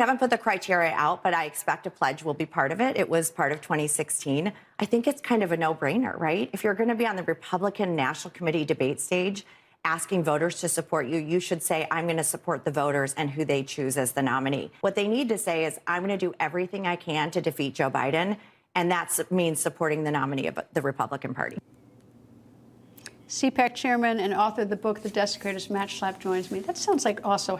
haven't put the criteria out, but I expect a pledge will be part of it. It was part of 2016. I think it's kind of a no-brainer, right? If you're going to be on the Republican National Committee debate stage asking voters to support you, you should say, I'm going to support the voters and who they choose as the nominee. What they need to say is, I'm going to do everything I can to defeat Joe Biden, and that means supporting the nominee of the Republican Party. CPAC Chairman and author of the book, The Desecrators, Matt Schlapp, joins me. That sounds like also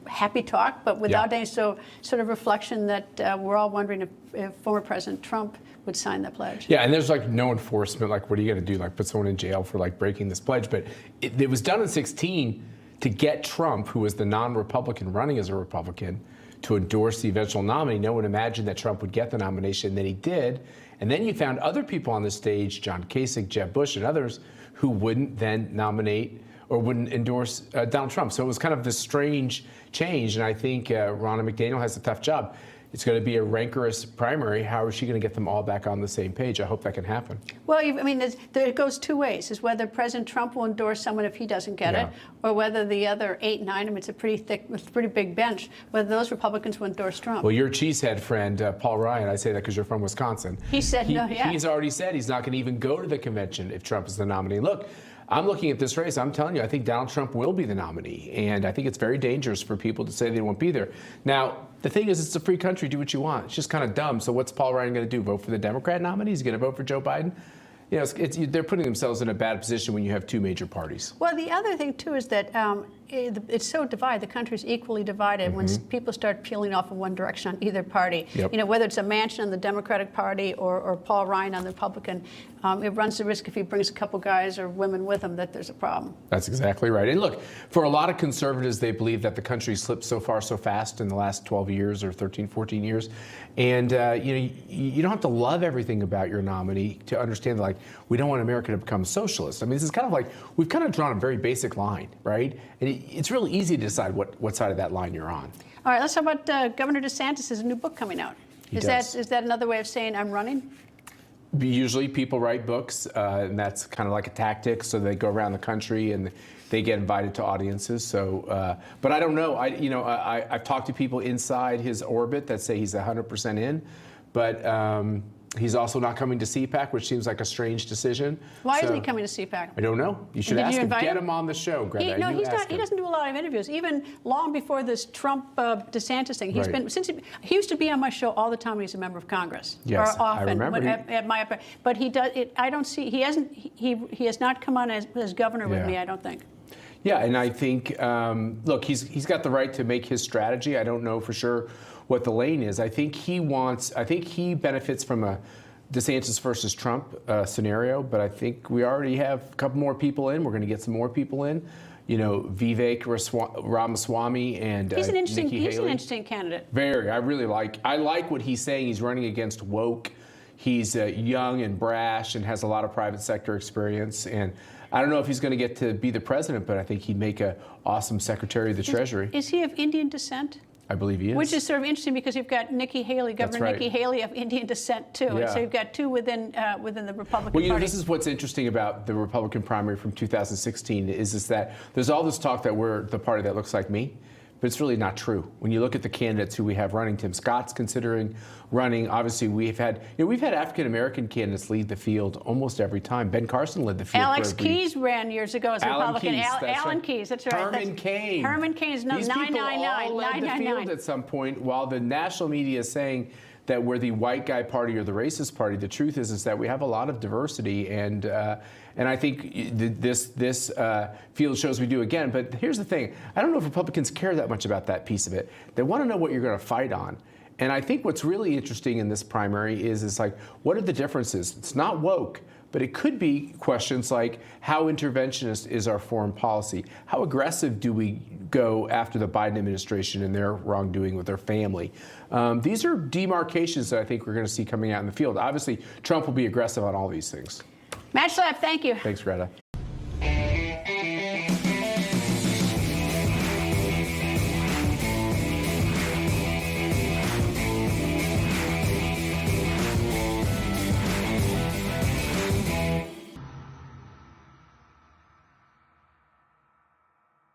happy talk, but without any sort of reflection that we're all wondering if former President Trump would sign that pledge. Yeah, and there's like no enforcement. Like, what are you going to do? Like, put someone in jail for like breaking this pledge? But it was done in 2016 to get Trump, who was the non-Republican running as a Republican, to endorse the eventual nominee. No one imagined that Trump would get the nomination, and then he did. And then you found other people on the stage, John Kasich, Jeb Bush, and others, who wouldn't then nominate or wouldn't endorse Donald Trump. So it was kind of this strange change, and I think Ronna McDaniel has a tough job. It's going to be a rancorous primary. How is she going to get them all back on the same page? I hope that can happen. Well, I mean, it goes two ways. Is whether President Trump will endorse someone if he doesn't get it, or whether the other 8, 9, I mean, it's a pretty big bench, whether those Republicans will endorse Trump. Well, your cheesehead friend, Paul Ryan, I say that because you're from Wisconsin. He said no, yeah. He's already said he's not going to even go to the convention if Trump is the nominee. Look, I'm looking at this race. I'm telling you, I think Donald Trump will be the nominee. And I think it's very dangerous for people to say they won't be there. Now, the thing is, it's a free country. Do what you want. It's just kind of dumb. So what's Paul Ryan going to do? Vote for the Democrat nominee? He's going to vote for Joe Biden? You know, they're putting themselves in a bad position when you have two major parties. Well, the other thing, too, is that it's so divided. The country's equally divided when people start peeling off in one direction on either party. You know, whether it's a Manchin on the Democratic Party or Paul Ryan on the Republican, it runs the risk if he brings a couple guys or women with him that there's a problem. That's exactly right. And look, for a lot of conservatives, they believe that the country slipped so far so fast in the last 12 years or 13, 14 years. And, you know, you don't have to love everything about your nominee to understand that, like, we don't want America to become socialist. I mean, this is kind of like, we've kind of drawn a very basic line, right? And it's really easy to decide what side of that line you're on. All right, let's talk about Governor DeSantis' has a new book coming out. Is that another way of saying I'm running? Usually people write books, and that's kind of like a tactic. So they go around the country and they get invited to audiences. So, but I don't know. I've talked to people inside his orbit that say he's 100% in, but he's also not coming to CPAC, which seems like a strange decision. Why isn't he coming to CPAC? I don't know. You should ask him. Get him on the show, Greta. He doesn't do a lot of interviews. Even long before this Trump DeSantis thing, he's been he used to be on my show all the time when he's a member of Congress. Yes, or often, I remember. At my, but he does. I don't see. He has not come on as governor with me. I don't think. Yeah, and I think, look, he's got the right to make his strategy. I don't know for sure what the lane is. I think he benefits from a DeSantis versus Trump scenario, but I think we already have a couple more people in. We're going to get some more people in. You know, Vivek Ramaswamy and He's an Haley. An interesting candidate. Very. I like what he's saying. He's running against woke. He's young and brash and has a lot of private sector experience. And I don't know if he's going to get to be the president, but I think he'd make an awesome Secretary of the Treasury. Is he of Indian descent? I believe he is. Which is sort of interesting because you've got Nikki Haley, Governor Nikki Haley of Indian descent, too. Yeah. And so you've got two within the Republican Party. Well, Party. This is what's interesting about the Republican primary from 2016 is that there's all this talk that we're the party that looks like me. But it's really not true. When you look at the candidates who we have running, Tim Scott's considering running. Obviously, we've had African-American candidates lead the field almost every time. Ben Carson led the field. Alex Keyes ran years ago as a Republican. Alan Keyes, that's right. Herman Cain. Herman Cain's 999. All led the field at some point, while the national media is saying that we're the white guy party or the racist party. The truth is that we have a lot of diversity, and I think this field shows we do again. But here's the thing: I don't know if Republicans care that much about that piece of it. They want to know what you're going to fight on. And I think what's really interesting in this primary is like, what are the differences? It's not woke, but it could be questions like, how interventionist is our foreign policy? How aggressive do we go after the Biden administration and their wrongdoing with their family? These are demarcations that I think we're going to see coming out in the field. Obviously, Trump will be aggressive on all these things. Matt Schlapp, thank you. Thanks, Greta.